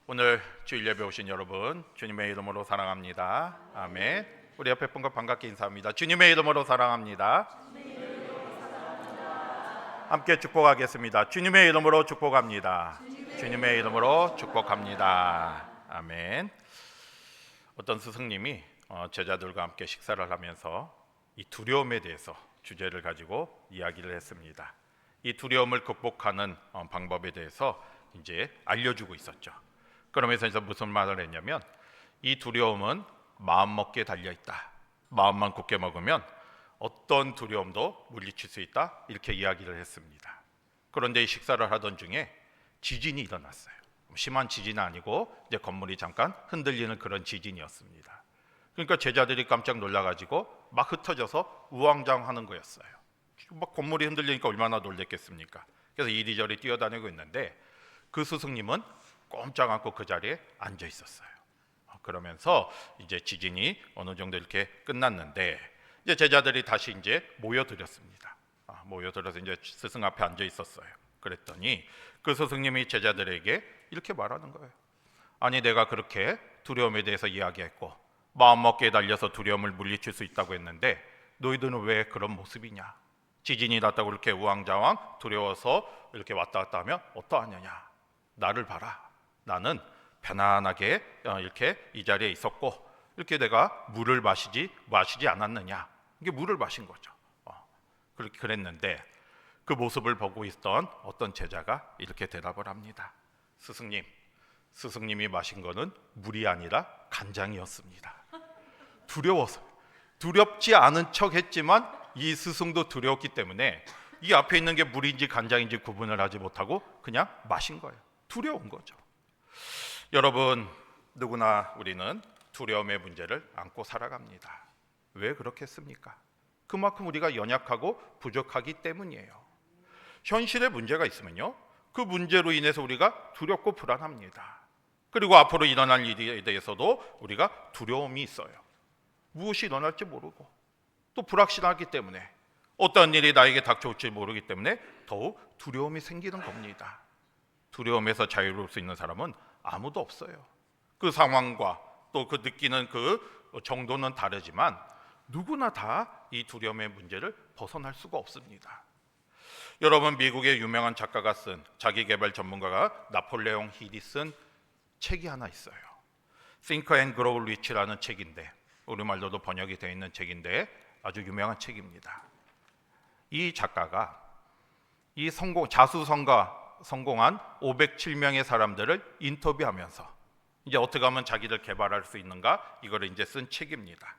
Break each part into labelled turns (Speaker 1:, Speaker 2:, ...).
Speaker 1: 오늘 주일 예배 오신 여러분, 주님의 이름으로 사랑합니다. 아멘. 우리 옆에 분과 반갑게 인사합니다. 주님의 이름으로 사랑합니다. 함께 축복하겠습니다. 주님의 이름으로 축복합니다. 주님의 이름으로 축복합니다. 아멘. 어떤 스승님이 제자들과 함께 식사를 하면서 이 두려움에 대해서 주제를 가지고 이야기를 했습니다. 이 두려움을 극복하는 방법에 대해서 이제 알려주고 있었죠. 그러면서 이제 무슨 말을 했냐면, 이 두려움은 마음먹기에 달려있다. 마음만 굳게 먹으면 어떤 두려움도 물리칠 수 있다. 이렇게 이야기를 했습니다. 그런데 이 식사를 하던 중에 지진이 일어났어요. 심한 지진은 아니고 이제 건물이 잠깐 흔들리는 그런 지진이었습니다. 그러니까 제자들이 깜짝 놀라가지고 막 흩어져서 우왕좌왕하는 거였어요. 막 건물이 흔들리니까 얼마나 놀랬겠습니까? 그래서 이리저리 뛰어다니고 있는데 그 스승님은 꼼짝 않고 그 자리에 앉아 있었어요. 그러면서 이제 지진이 어느 정도 이렇게 끝났는데 이제 제자들이 다시 이제 모여들었습니다. 모여들어서 이제 스승 앞에 앉아 있었어요. 그랬더니 그 스승님이 제자들에게 이렇게 말하는 거예요. 아니, 내가 그렇게 두려움에 대해서 이야기했고 마음먹기에 달려서 두려움을 물리칠 수 있다고 했는데 너희들은 왜 그런 모습이냐? 지진이 났다고 이렇게 우왕좌왕 두려워서 이렇게 왔다 갔다 하면 어떠하느냐? 나를 봐라. 나는 편안하게 이렇게 이 자리에 있었고 이렇게 내가 물을 마시지 않았느냐? 이게 물을 마신 거죠. 그렇게 그랬는데 그 모습을 보고 있던 어떤 제자가 이렇게 대답을 합니다. 스승님이 마신 거는 물이 아니라 간장이었습니다. 두려워서, 두렵지 않은 척 했지만 이 스승도 두려웠기 때문에 이 앞에 있는 게 물인지 간장인지 구분을 하지 못하고 그냥 마신 거예요. 두려운 거죠. 여러분, 누구나 우리는 두려움의 문제를 안고 살아갑니다. 왜 그렇겠습니까? 그만큼 우리가 연약하고 부족하기 때문이에요. 현실에 문제가 있으면요, 그 문제로 인해서 우리가 두렵고 불안합니다. 그리고 앞으로 일어날 일에 대해서도 우리가 두려움이 있어요. 무엇이 일어날지 모르고 또 불확실하기 때문에 어떤 일이 나에게 닥쳐올지 모르기 때문에 더욱 두려움이 생기는 겁니다. 두려움에서 자유로울 수 있는 사람은 아무도 없어요. 그 상황과 또 그 느끼는 그 정도는 다르지만 누구나 다 이 두려움의 문제를 벗어날 수가 없습니다. 여러분, 미국의 유명한 작가가 쓴, 자기개발 전문가가 나폴레옹 힐이 쓴 책이 하나 있어요. Think and Grow Rich라는 책인데, 우리말로도 번역이 되어 있는 책인데 아주 유명한 책입니다. 이 작가가 이 자수성가 성공한 507명의 사람들을 인터뷰하면서 이제 어떻게 하면 자기를 개발할 수 있는가, 이거를 이제 쓴 책입니다.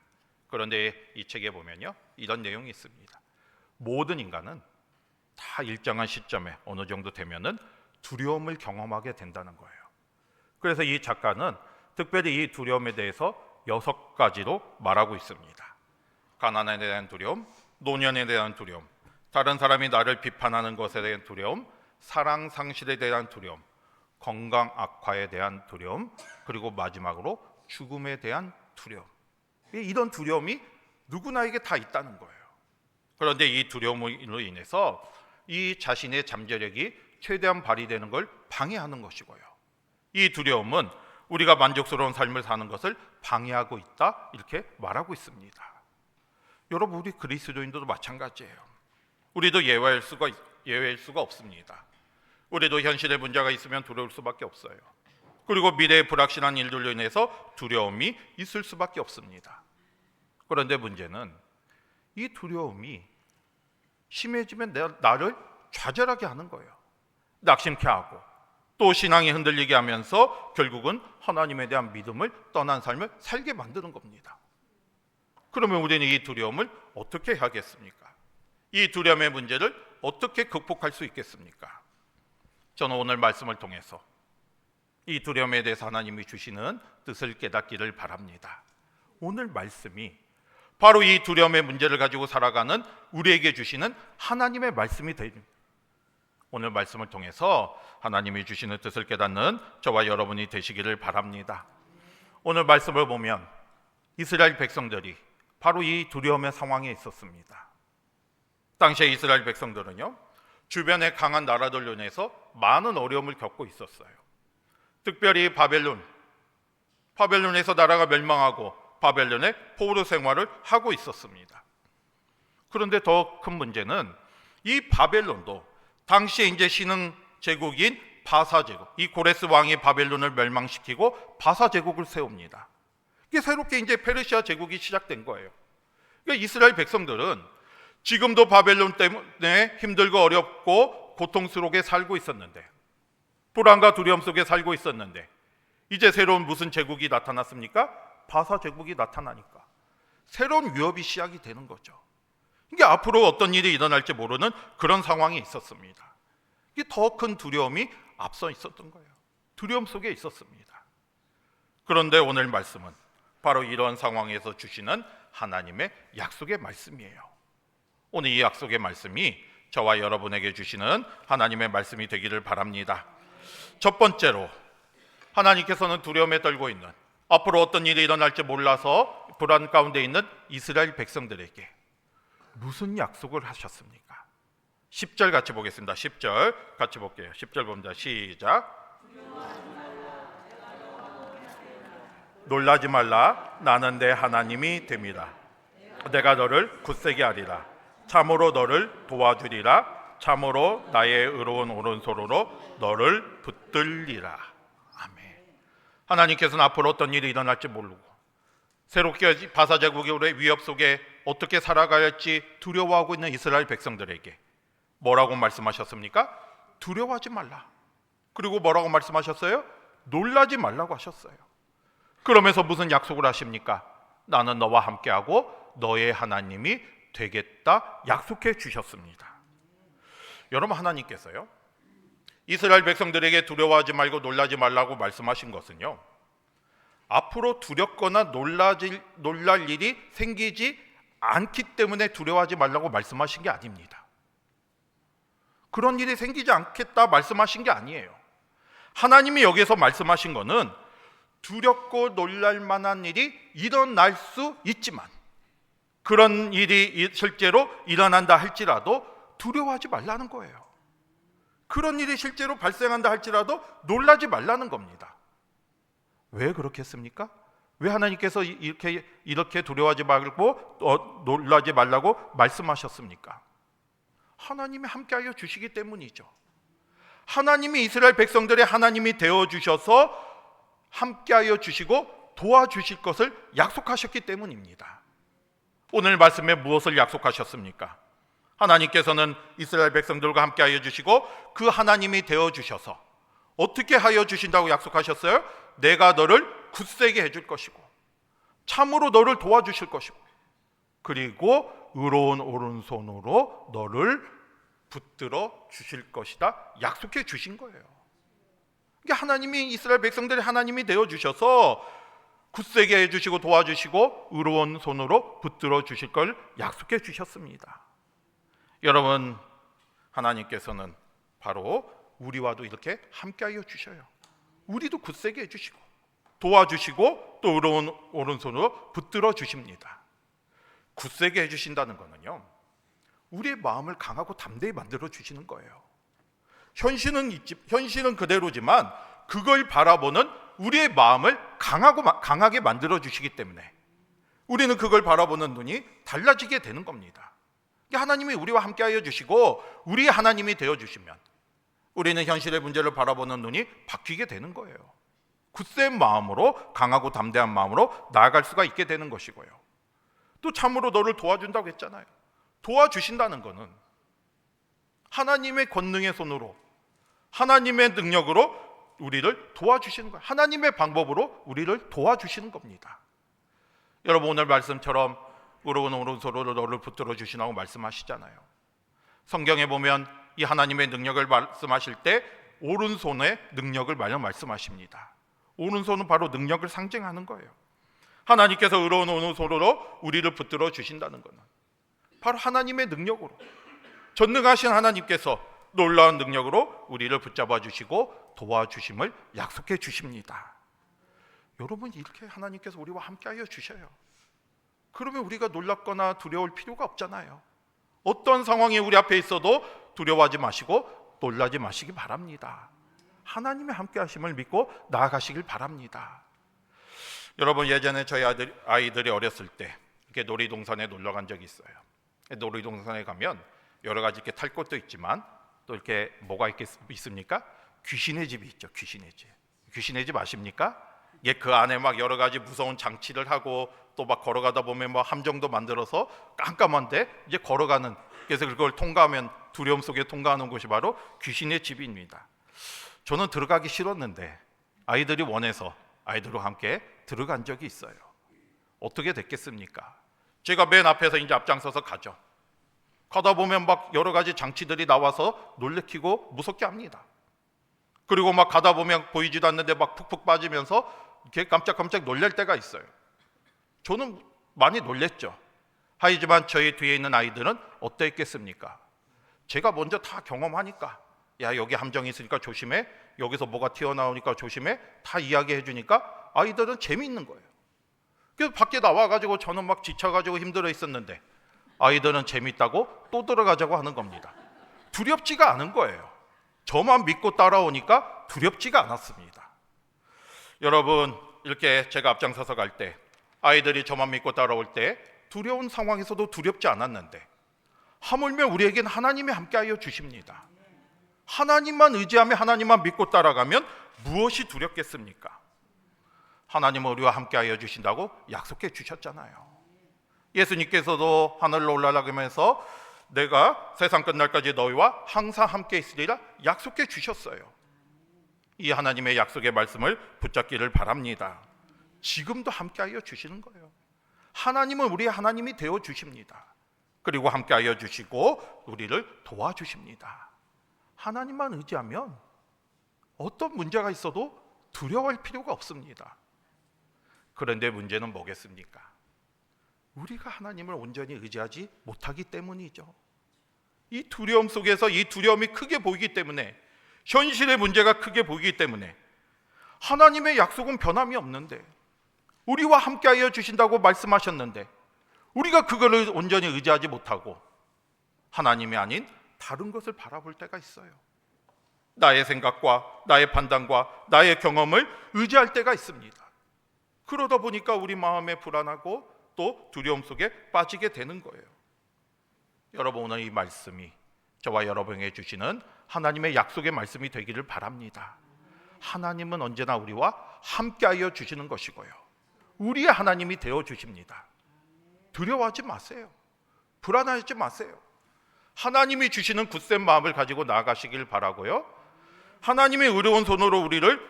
Speaker 1: 그런데 이 책에 보면요, 이런 내용이 있습니다. 모든 인간은 다 일정한 시점에 어느 정도 되면은 두려움을 경험하게 된다는 거예요. 그래서 이 작가는 특별히 이 두려움에 대해서 6가지로 말하고 있습니다. 가난에 대한 두려움, 노년에 대한 두려움, 다른 사람이 나를 비판하는 것에 대한 두려움, 사랑 상실에 대한 두려움, 건강 악화에 대한 두려움, 그리고 마지막으로 죽음에 대한 두려움. 이런 두려움이 누구나에게 다 있다는 거예요. 그런데 이 두려움으로 인해서 이 자신의 잠재력이 최대한 발휘되는 걸 방해하는 것이고요. 이 두려움은 우리가 만족스러운 삶을 사는 것을 방해하고 있다, 이렇게 말하고 있습니다. 여러분, 우리 그리스도인들도 마찬가지예요. 우리도 예외일 수가 없습니다. 우리도 현실의 문제가 있으면 두려울 수밖에 없어요. 그리고 미래의 불확실한 일들로 인해서 두려움이 있을 수밖에 없습니다. 그런데 문제는 이 두려움이 심해지면 나를 좌절하게 하는 거예요. 낙심케 하고 또 신앙이 흔들리게 하면서 결국은 하나님에 대한 믿음을 떠난 삶을 살게 만드는 겁니다. 그러면 우리는 이 두려움을 어떻게 하겠습니까? 이 두려움의 문제를 어떻게 극복할 수 있겠습니까? 저는 오늘 말씀을 통해서 이 두려움에 대해서 하나님이 주시는 뜻을 깨닫기를 바랍니다. 오늘 말씀이 바로 이 두려움의 문제를 가지고 살아가는 우리에게 주시는 하나님의 말씀이 됩니다. 오늘 말씀을 통해서 하나님이 주시는 뜻을 깨닫는 저와 여러분이 되시기를 바랍니다. 오늘 말씀을 보면 이스라엘 백성들이 바로 이 두려움의 상황에 있었습니다. 당시에 이스라엘 백성들은요, 주변의 강한 나라들로 인해서 많은 어려움을 겪고 있었어요. 특별히 바벨론에서 나라가 멸망하고 바벨론의 포로 생활을 하고 있었습니다. 그런데 더 큰 문제는 이 바벨론도 당시에 이제 신흥 제국인 바사 제국, 이 고레스 왕이 바벨론을 멸망시키고 바사 제국을 세웁니다. 이게 새롭게 이제 페르시아 제국이 시작된 거예요. 그러니까 이스라엘 백성들은 지금도 바벨론 때문에 힘들고 어렵고 고통스럽게 살고 있었는데, 불안과 두려움 속에 살고 있었는데, 이제 새로운 무슨 제국이 나타났습니까? 바사 제국이 나타나니까 새로운 위협이 시작이 되는 거죠. 이게 앞으로 어떤 일이 일어날지 모르는 그런 상황이 있었습니다. 이게 더 큰 두려움이 앞서 있었던 거예요. 두려움 속에 있었습니다. 그런데 오늘 말씀은 바로 이런 상황에서 주시는 하나님의 약속의 말씀이에요. 오늘 이 약속의 말씀이 저와 여러분에게 주시는 하나님의 말씀이 되기를 바랍니다. 첫 번째로, 하나님께서는 두려움에 떨고 있는, 앞으로 어떤 일이 일어날지 몰라서 불안 가운데 있는 이스라엘 백성들에게 무슨 약속을 하셨습니까? 10절 같이 보겠습니다. 10절 같이 볼게요. 10절 봅니다. 시작. 놀라지 말라. 나는 내 하나님이 됨이라. 내가 너를 굳세게 하리라. 참으로 너를 도와주리라. 참으로 나의 의로운 오른손으로 너를 붙들리라. 아멘. 하나님께서는 앞으로 어떤 일이 일어날지 모르고 새롭게 바사 제국의 위협 속에 어떻게 살아가야 할지 두려워하고 있는 이스라엘 백성들에게 뭐라고 말씀하셨습니까? 두려워하지 말라. 그리고 뭐라고 말씀하셨어요? 놀라지 말라고 하셨어요. 그러면서 무슨 약속을 하십니까? 나는 너와 함께하고 너의 하나님이 되겠다 약속해 주셨습니다. 여러분, 하나님께서요 이스라엘 백성들에게 두려워하지 말고 놀라지 말라고 말씀하신 것은요, 앞으로 두렵거나 놀랄 일이 생기지 않기 때문에 두려워하지 말라고 말씀하신 게 아닙니다. 그런 일이 생기지 않겠다 말씀하신 게 아니에요. 하나님이 여기서 말씀하신 거는 두렵고 놀랄 만한 일이 일어날 수 있지만, 그런 일이 실제로 일어난다 할지라도 두려워하지 말라는 거예요. 그런 일이 실제로 발생한다 할지라도 놀라지 말라는 겁니다. 왜 그렇게 했습니까? 왜 하나님께서 이렇게 두려워하지 말고 놀라지 말라고 말씀하셨습니까? 하나님이 함께하여 주시기 때문이죠. 하나님이 이스라엘 백성들의 하나님이 되어주셔서 함께하여 주시고 도와주실 것을 약속하셨기 때문입니다. 오늘 말씀에 무엇을 약속하셨습니까? 하나님께서는 이스라엘 백성들과 함께하여 주시고 그 하나님이 되어주셔서 어떻게 하여 주신다고 약속하셨어요? 내가 너를 굳세게 해줄 것이고 참으로 너를 도와주실 것이고 그리고 의로운 오른손으로 너를 붙들어 주실 것이다 약속해 주신 거예요. 그러니까 하나님이 이스라엘 백성들의 하나님이 되어주셔서 굳세게 해주시고 도와주시고 의로운 손으로 붙들어 주실 걸 약속해 주셨습니다. 여러분, 하나님께서는 바로 우리와도 이렇게 함께하여 주셔요. 우리도 굳세게 해주시고 도와주시고 또 의로운 오른손으로 붙들어 주십니다. 굳세게 해주신다는 거는요, 우리의 마음을 강하고 담대히 만들어 주시는 거예요. 현실은 그대로지만 그걸 바라보는 우리의 마음을 강하게 만들어 주시기 때문에 우리는 그걸 바라보는 눈이 달라지게 되는 겁니다. 하나님이 우리와 함께하여 주시고 우리 하나님이 되어 주시면 우리는 현실의 문제를 바라보는 눈이 바뀌게 되는 거예요. 굳센 마음으로, 강하고 담대한 마음으로 나아갈 수가 있게 되는 것이고요. 또 참으로 너를 도와준다고 했잖아요. 도와주신다는 것은 하나님의 권능의 손으로, 하나님의 능력으로 우리를 도와주시는 거예요. 하나님의 방법으로 우리를 도와주시는 겁니다. 여러분, 오늘 말씀처럼 의로운 오른손으로 너를 붙들어 주시라고 말씀하시잖아요. 성경에 보면 이 하나님의 능력을 말씀하실 때 오른손의 능력을 말씀하십니다. 오른손은 바로 능력을 상징하는 거예요. 하나님께서 의로운 오른손으로 우리를 붙들어 주신다는 것은 바로 하나님의 능력으로, 전능하신 하나님께서 놀라운 능력으로 우리를 붙잡아 주시고 도와주심을 약속해 주십니다. 여러분, 이렇게 하나님께서 우리와 함께하여 주셔요. 그러면 우리가 놀랍거나 두려울 필요가 없잖아요. 어떤 상황이 우리 앞에 있어도 두려워하지 마시고 놀라지 마시기 바랍니다. 하나님의 함께 하심을 믿고 나아가시길 바랍니다. 여러분, 예전에 저희 아이들이 어렸을 때 이렇게 놀이동산에 놀러 간 적이 있어요. 놀이동산에 가면 여러 가지 이렇게 탈 것도 있지만 또 이렇게 뭐가 있습니까? 귀신의 집이 있죠. 귀신의 집. 귀신의 집 아십니까? 예, 그 안에 막 여러 가지 무서운 장치를 하고 또 막 걸어가다 보면 뭐 함정도 만들어서 깜깜한데 이제 걸어가는, 그래서 그걸 통과하면 두려움 속에 통과하는 곳이 바로 귀신의 집입니다. 저는 들어가기 싫었는데 아이들이 원해서 아이들과 함께 들어간 적이 있어요. 어떻게 됐겠습니까? 제가 맨 앞에서 이제 앞장서서 가죠. 가다 보면 막 여러 가지 장치들이 나와서 놀래키고 무섭게 합니다. 그리고 막 가다 보면 보이지도 않는데 막 푹푹 빠지면서 이렇게 깜짝깜짝 놀랄 때가 있어요. 저는 많이 놀랬죠. 하지만 저희 뒤에 있는 아이들은 어땠겠습니까? 제가 먼저 다 경험하니까, 야, 여기 함정이 있으니까 조심해, 여기서 뭐가 튀어나오니까 조심해, 다 이야기해 주니까 아이들은 재미있는 거예요. 그래서 밖에 나와가지고 저는 막 지쳐가지고 힘들어 있었는데 아이들은 재밌다고 또 들어가자고 하는 겁니다. 두렵지가 않은 거예요. 저만 믿고 따라오니까 두렵지가 않았습니다. 여러분, 이렇게 제가 앞장서서 갈 때 아이들이 저만 믿고 따라올 때 두려운 상황에서도 두렵지 않았는데 하물며 우리에겐 하나님이 함께하여 주십니다. 하나님만 의지하며 하나님만 믿고 따라가면 무엇이 두렵겠습니까? 하나님은 우리와 함께하여 주신다고 약속해 주셨잖아요. 예수님께서도 하늘로 올라가면서 내가 세상 끝날까지 너희와 항상 함께 있으리라 약속해 주셨어요. 이 하나님의 약속의 말씀을 붙잡기를 바랍니다. 지금도 함께하여 주시는 거예요. 하나님은 우리의 하나님이 되어 주십니다. 그리고 함께하여 주시고 우리를 도와주십니다. 하나님만 의지하면 어떤 문제가 있어도 두려워할 필요가 없습니다. 그런데 문제는 뭐겠습니까? 우리가 하나님을 온전히 의지하지 못하기 때문이죠. 이 두려움 속에서 이 두려움이 크게 보이기 때문에, 현실의 문제가 크게 보이기 때문에 하나님의 약속은 변함이 없는데, 우리와 함께하여 주신다고 말씀하셨는데 우리가 그거를 온전히 의지하지 못하고 하나님이 아닌 다른 것을 바라볼 때가 있어요. 나의 생각과 나의 판단과 나의 경험을 의지할 때가 있습니다. 그러다 보니까 우리 마음에 불안하고 또 두려움 속에 빠지게 되는 거예요. 여러분, 오늘 이 말씀이 저와 여러분에게 주시는 하나님의 약속의 말씀이 되기를 바랍니다. 하나님은 언제나 우리와 함께하여 주시는 것이고요, 우리의 하나님이 되어 주십니다. 두려워하지 마세요. 불안하지 마세요. 하나님이 주시는 굳센 마음을 가지고 나아가시길 바라고요, 하나님의 의로운 손으로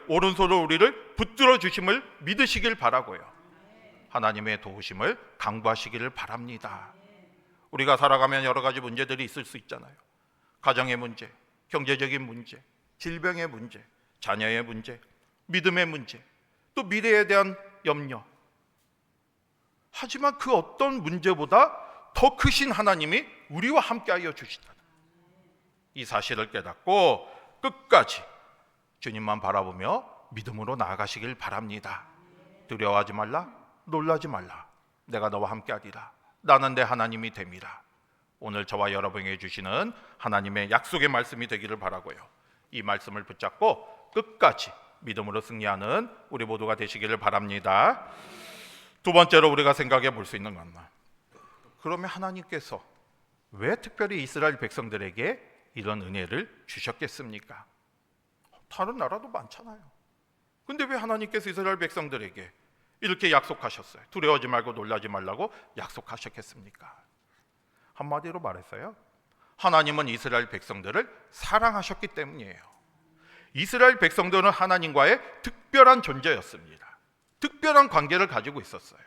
Speaker 1: 오른손으로 우리를 붙들어 주심을 믿으시길 바라고요, 하나님의 도우심을 강구하시기를 바랍니다. 우리가 살아가면 여러 가지 문제들이 있을 수 있잖아요. 가정의 문제, 경제적인 문제, 질병의 문제, 자녀의 문제, 믿음의 문제, 또 미래에 대한 염려. 하지만 그 어떤 문제보다 더 크신 하나님이 우리와 함께하여 주시다는 이 사실을 깨닫고 끝까지 주님만 바라보며 믿음으로 나아가시길 바랍니다. 두려워하지 말라, 놀라지 말라. 내가 너와 함께하리라. 나는 내 하나님이 됨이라. 오늘 저와 여러분에게 주시는 하나님의 약속의 말씀이 되기를 바라고요, 이 말씀을 붙잡고 끝까지 믿음으로 승리하는 우리 모두가 되시기를 바랍니다. 두 번째로 우리가 생각해 볼 수 있는 건, 그러면 하나님께서 왜 특별히 이스라엘 백성들에게 이런 은혜를 주셨겠습니까? 다른 나라도 많잖아요. 근데 왜 하나님께서 이스라엘 백성들에게 이렇게 약속하셨어요? 두려워하지 말고 놀라지 말라고 약속하셨겠습니까? 한마디로 말했어요, 하나님은 이스라엘 백성들을 사랑하셨기 때문이에요. 이스라엘 백성들은 하나님과의 특별한 존재였습니다. 특별한 관계를 가지고 있었어요.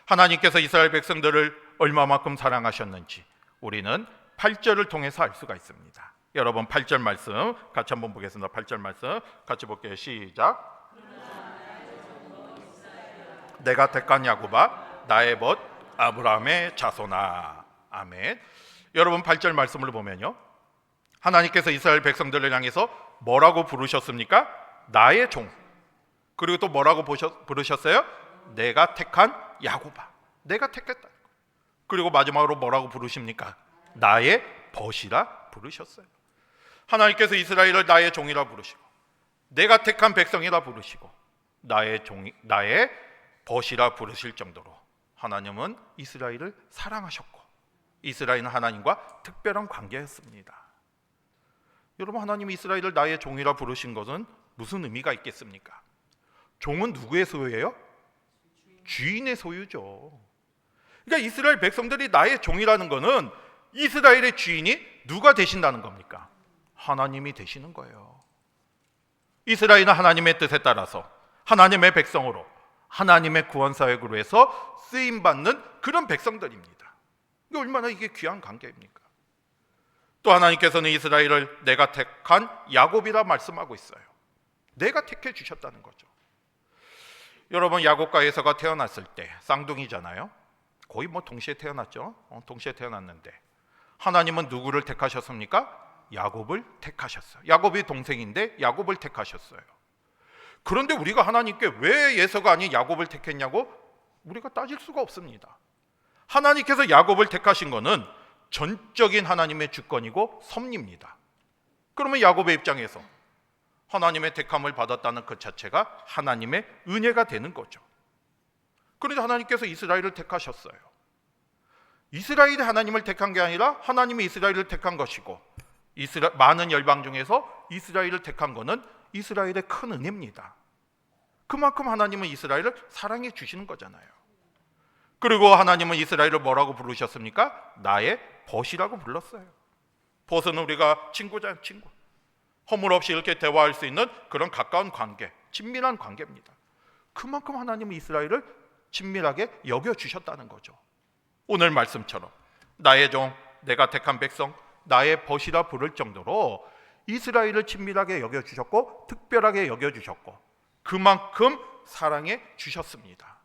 Speaker 1: 하나님께서 이스라엘 백성들을 얼마만큼 사랑하셨는지 우리는 8절을 통해서 알 수가 있습니다. 여러분, 8절 말씀 같이 한번 보겠습니다. 8절 말씀 같이 볼게요. 시작. 내가 택한 야곱아, 나의 벗 아브라함의 자손아. 아멘. 여러분, 8절 말씀을 보면요, 하나님께서 이스라엘 백성들을 향해서 뭐라고 부르셨습니까? 나의 종. 그리고 또 뭐라고 부르셨어요? 내가 택한 야곱아. 내가 택했다. 그리고 마지막으로 뭐라고 부르십니까? 나의 벗이라 부르셨어요. 하나님께서 이스라엘을 나의 종이라 부르시고 내가 택한 백성이라 부르시고 나의 벗이라 부르실 정도로 하나님은 이스라엘을 사랑하셨고 이스라엘은 하나님과 특별한 관계였습니다. 여러분, 하나님이 이스라엘을 나의 종이라 부르신 것은 무슨 의미가 있겠습니까? 종은 누구의 소유예요? 주인의 소유죠. 그러니까 이스라엘 백성들이 나의 종이라는 것은 이스라엘의 주인이 누가 되신다는 겁니까? 하나님이 되시는 거예요. 이스라엘은 하나님의 뜻에 따라서 하나님의 백성으로 하나님의 구원사역으로 해서 쓰임받는 그런 백성들입니다. 이게 얼마나 이게 귀한 관계입니까? 또 하나님께서는 이스라엘을 내가 택한 야곱이라 말씀하고 있어요. 내가 택해 주셨다는 거죠. 여러분, 야곱과 에서가 태어났을 때 쌍둥이잖아요. 거의 동시에 태어났죠. 동시에 태어났는데 하나님은 누구를 택하셨습니까? 야곱을 택하셨어요. 야곱이 동생인데 야곱을 택하셨어요. 그런데 우리가 하나님께 왜 에서가 아닌 야곱을 택했냐고 우리가 따질 수가 없습니다. 하나님께서 야곱을 택하신 것은 전적인 하나님의 주권이고 섭리입니다. 그러면 야곱의 입장에서 하나님의 택함을 받았다는 그 자체가 하나님의 은혜가 되는 거죠. 그런데 하나님께서 이스라엘을 택하셨어요. 이스라엘이 하나님을 택한 게 아니라 하나님이 이스라엘을 택한 것이고 많은 열방 중에서 이스라엘을 택한 것은 이스라엘의 큰 은혜입니다. 그만큼 하나님은 이스라엘을 사랑해 주시는 거잖아요. 그리고 하나님은 이스라엘을 뭐라고 부르셨습니까? 나의 벗이라고 불렀어요. 벗은 우리가 친구잖아요. 친구. 허물 없이 이렇게 대화할 수 있는 그런 가까운 관계, 친밀한 관계입니다. 그만큼 하나님은 이스라엘을 친밀하게 여겨주셨다는 거죠. 오늘 말씀처럼 나의 종, 내가 택한 백성, 나의 벗이라 부를 정도로 이스라엘을 친밀하게 여겨주셨고 특별하게 여겨주셨고 그만큼 사랑해 주셨습니다.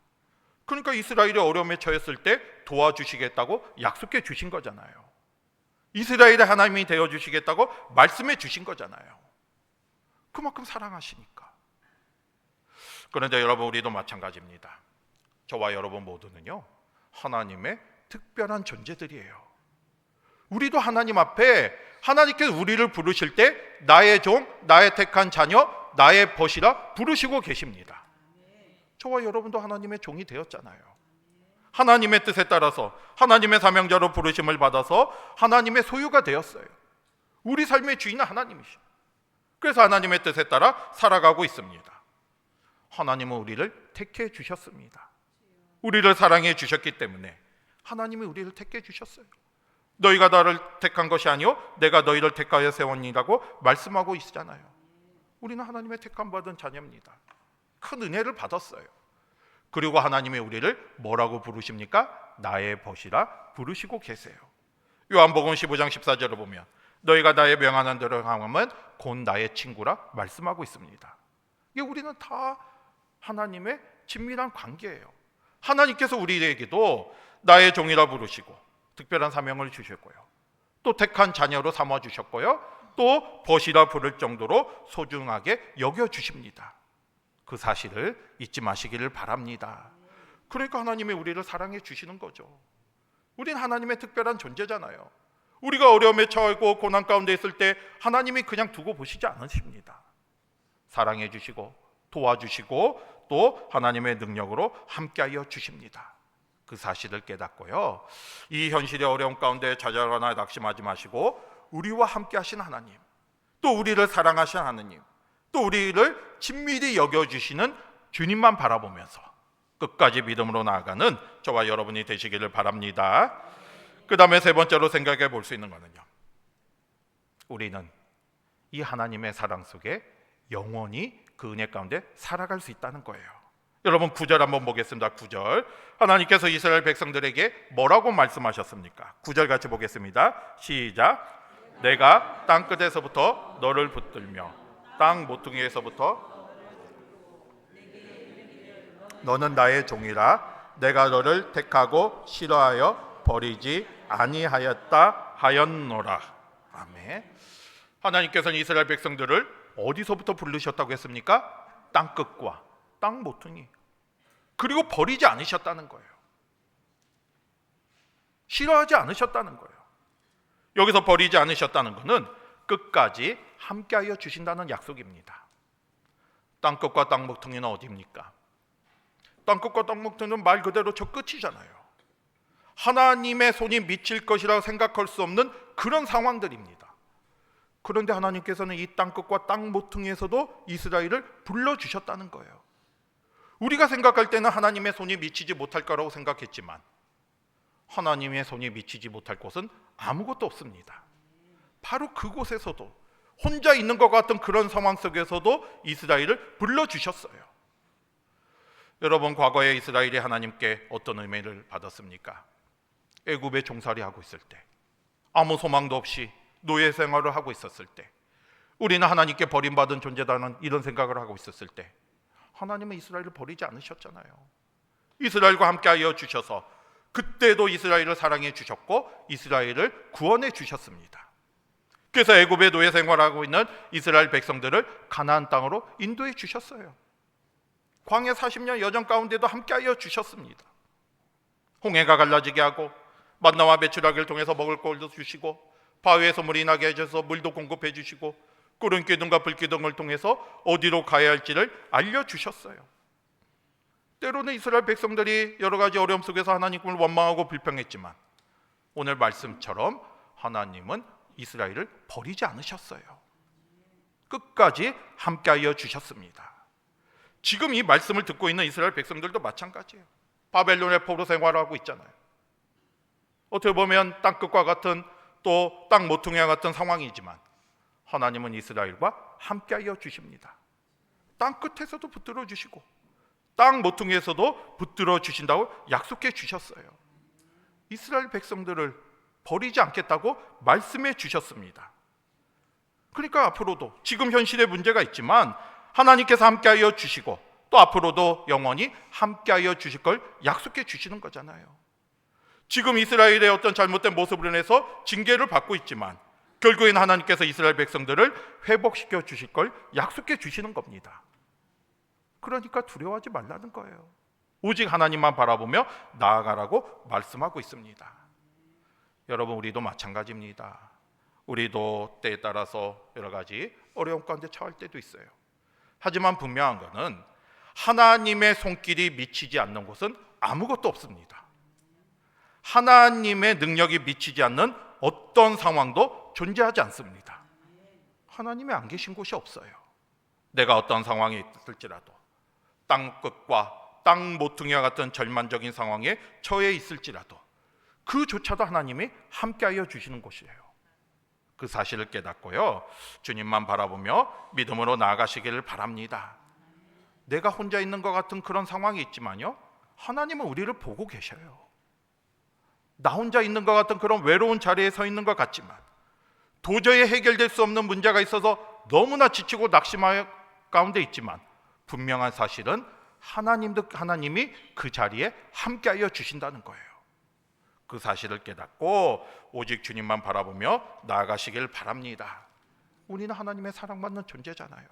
Speaker 1: 그러니까 이스라엘이 어려움에 처했을 때 도와주시겠다고 약속해 주신 거잖아요. 이스라엘의 하나님이 되어주시겠다고 말씀해 주신 거잖아요. 그만큼 사랑하시니까. 그런데 여러분, 우리도 마찬가지입니다. 저와 여러분 모두는요, 하나님의 특별한 존재들이에요. 우리도 하나님 앞에 하나님께서 우리를 부르실 때 나의 종, 나의 택한 자녀, 나의 벗이라 부르시고 계십니다. 저와 여러분도 하나님의 종이 되었잖아요. 하나님의 뜻에 따라서 하나님의 사명자로 부르심을 받아서 하나님의 소유가 되었어요. 우리 삶의 주인은 하나님이시죠. 그래서 하나님의 뜻에 따라 살아가고 있습니다. 하나님은 우리를 택해 주셨습니다. 우리를 사랑해 주셨기 때문에 하나님이 우리를 택해 주셨어요. 너희가 나를 택한 것이 아니요 내가 너희를 택하여 세웠니라고 말씀하고 있잖아요. 우리는 하나님의 택함 받은 자녀입니다. 큰 은혜를 받았어요. 그리고 하나님이 우리를 뭐라고 부르십니까? 나의 벗이라 부르시고 계세요. 요한복음 15장 14절을 보면 너희가 나의 명하는 대로 행하면 곧 나의 친구라 말씀하고 있습니다. 이게 우리는 다 하나님의 친밀한 관계예요. 하나님께서 우리에게도 나의 종이라 부르시고 특별한 사명을 주셨고요. 또 택한 자녀로 삼아 주셨고요. 또 벗이라 부를 정도로 소중하게 여겨 주십니다. 그 사실을 잊지 마시기를 바랍니다. 그러니까 하나님이 우리를 사랑해 주시는 거죠. 우린 하나님의 특별한 존재잖아요. 우리가 어려움에 처하고 고난 가운데 있을 때 하나님이 그냥 두고 보시지 않으십니다. 사랑해 주시고 도와주시고 또 하나님의 능력으로 함께하여 주십니다. 그 사실을 깨닫고요, 이 현실의 어려움 가운데 좌절하거나 낙심하지 마시고 우리와 함께 하신 하나님, 또 우리를 사랑하신 하나님, 또 우리를 친밀히 여겨주시는 주님만 바라보면서 끝까지 믿음으로 나아가는 저와 여러분이 되시기를 바랍니다. 그 다음에 세 번째로 생각해 볼 수 있는 것은요, 우리는 이 하나님의 사랑 속에 영원히 그 은혜 가운데 살아갈 수 있다는 거예요. 여러분 9절 한번 보겠습니다. 9절 하나님께서 이스라엘 백성들에게 뭐라고 말씀하셨습니까? 9절 같이 보겠습니다. 시작. 내가 땅끝에서부터 너를 붙들며 땅 모퉁이에서부터 너는 나의 종이라 내가 너를 택하고 싫어하여 버리지 아니하였다 하였노라. 아멘. 하나님께서는 이스라엘 백성들을 어디서부터 부르셨다고 했습니까? 땅끝과 땅 모퉁이, 그리고 버리지 않으셨다는 거예요. 싫어하지 않으셨다는 거예요. 여기서 버리지 않으셨다는 것은 끝까지 함께하여 주신다는 약속입니다. 땅끝과 땅목통이는 어디입니까? 땅끝과 땅목통은 말 그대로 저 끝이잖아요. 하나님의 손이 미칠 것이라고 생각할 수 없는 그런 상황들입니다. 그런데 하나님께서는 이 땅끝과 땅모퉁이에서도 이스라엘을 불러주셨다는 거예요. 우리가 생각할 때는 하나님의 손이 미치지 못할 거라고 생각했지만 하나님의 손이 미치지 못할 곳은 아무것도 없습니다. 바로 그곳에서도 혼자 있는 것 같은 그런 상황 속에서도 이스라엘을 불러주셨어요. 여러분, 과거에 이스라엘이 하나님께 어떤 은혜를 받았습니까? 애굽에 종살이 하고 있을 때, 아무 소망도 없이 노예 생활을 하고 있었을 때, 우리는 하나님께 버림받은 존재다는 이런 생각을 하고 있었을 때 하나님은 이스라엘을 버리지 않으셨잖아요. 이스라엘과 함께하여 주셔서 그때도 이스라엘을 사랑해 주셨고 이스라엘을 구원해 주셨습니다. 그래서 애굽의 노예 생활하고 있는 이스라엘 백성들을 가나안 땅으로 인도해 주셨어요. 광야 40년 여정 가운데도 함께하여 주셨습니다. 홍해가 갈라지게 하고 만나와 메추라기를 통해서 먹을 것도 주시고 바위에서 물이 나게 해줘서 물도 공급해 주시고 구름 기둥과 불 기둥을 통해서 어디로 가야 할지를 알려주셨어요. 때로는 이스라엘 백성들이 여러 가지 어려움 속에서 하나님을 원망하고 불평했지만 오늘 말씀처럼 하나님은 이스라엘을 버리지 않으셨어요. 끝까지 함께하여 주셨습니다. 지금 이 말씀을 듣고 있는 이스라엘 백성들도 마찬가지예요. 바벨론의 포로 생활하고 있잖아요. 어떻게 보면 땅끝과 같은 또 땅 모퉁이와 같은 상황이지만 하나님은 이스라엘과 함께하여 주십니다. 땅끝에서도 붙들어 주시고 땅 모퉁이에서도 붙들어 주신다고 약속해 주셨어요. 이스라엘 백성들을 버리지 않겠다고 말씀해 주셨습니다. 그러니까 앞으로도 지금 현실의 문제가 있지만 하나님께서 함께하여 주시고 또 앞으로도 영원히 함께하여 주실 걸 약속해 주시는 거잖아요. 지금 이스라엘의 어떤 잘못된 모습으로 인해서 징계를 받고 있지만 결국엔 하나님께서 이스라엘 백성들을 회복시켜 주실 걸 약속해 주시는 겁니다. 그러니까 두려워하지 말라는 거예요. 오직 하나님만 바라보며 나아가라고 말씀하고 있습니다. 여러분, 우리도 마찬가지입니다. 우리도 때에 따라서 여러 가지 어려움 가운데 처할 때도 있어요. 하지만 분명한 것은 하나님의 손길이 미치지 않는 곳은 아무것도 없습니다. 하나님의 능력이 미치지 않는 어떤 상황도 존재하지 않습니다. 하나님이 안 계신 곳이 없어요. 내가 어떤 상황에 있을지라도 땅끝과 땅 모퉁이와 같은 절망적인 상황에 처해 있을지라도 그조차도 하나님이 함께하여 주시는 곳이에요. 그 사실을 깨닫고요, 주님만 바라보며 믿음으로 나아가시기를 바랍니다. 내가 혼자 있는 것 같은 그런 상황이 있지만요, 하나님은 우리를 보고 계셔요. 나 혼자 있는 것 같은 그런 외로운 자리에 서 있는 것 같지만 도저히 해결될 수 없는 문제가 있어서 너무나 지치고 낙심할 가운데 있지만 분명한 사실은 하나님이 그 자리에 함께하여 주신다는 거예요. 그 사실을 깨닫고 오직 주님만 바라보며 나아가시길 바랍니다. 우리는 하나님의 사랑받는 존재잖아요.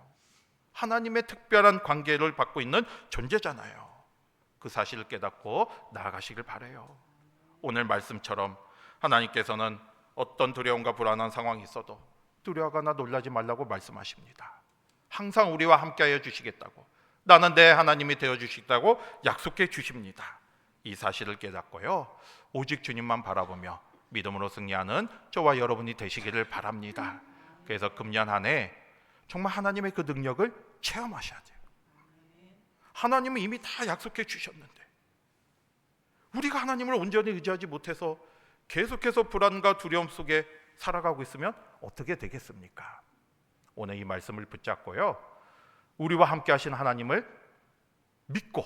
Speaker 1: 하나님의 특별한 관계를 받고 있는 존재잖아요. 그 사실을 깨닫고 나아가시길 바라요. 오늘 말씀처럼 하나님께서는 어떤 두려움과 불안한 상황이 있어도 두려워하거나 놀라지 말라고 말씀하십니다. 항상 우리와 함께하여 주시겠다고, 나는 내 하나님이 되어 주시겠다고 약속해 주십니다. 이 사실을 깨닫고요, 오직 주님만 바라보며 믿음으로 승리하는 저와 여러분이 되시기를 바랍니다. 그래서 금년 한 해 정말 하나님의 그 능력을 체험하셔야 돼요. 하나님은 이미 다 약속해 주셨는데 우리가 하나님을 온전히 의지하지 못해서 계속해서 불안과 두려움 속에 살아가고 있으면 어떻게 되겠습니까? 오늘 이 말씀을 붙잡고요, 우리와 함께 하신 하나님을 믿고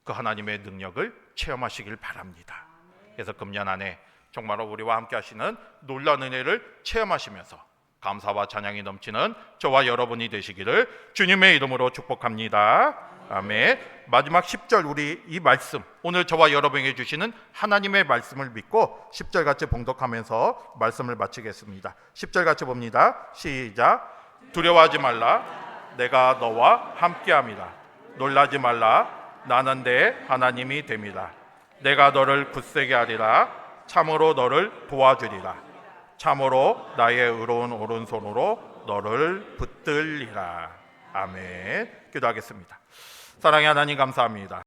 Speaker 1: 그 하나님의 능력을 체험하시길 바랍니다. 그래서 금년 안에 정말로 우리와 함께 하시는 놀라운 은혜를 체험하시면서 감사와 찬양이 넘치는 저와 여러분이 되시기를 주님의 이름으로 축복합니다. 아멘. 마지막 10절, 우리 이 말씀, 오늘 저와 여러분에게 주시는 하나님의 말씀을 믿고 10절 같이 봉독하면서 말씀을 마치겠습니다. 10절 같이 봅니다. 시작. 두려워하지 말라, 내가 너와 함께함이라. 놀라지 말라, 나는 내 하나님이 됨이라. 내가 너를 굳세게 하리라. 참으로 너를 도와주리라. 참으로 나의 의로운 오른손으로 너를 붙들리라. 아멘. 기도하겠습니다. 사랑의 하나님 감사합니다.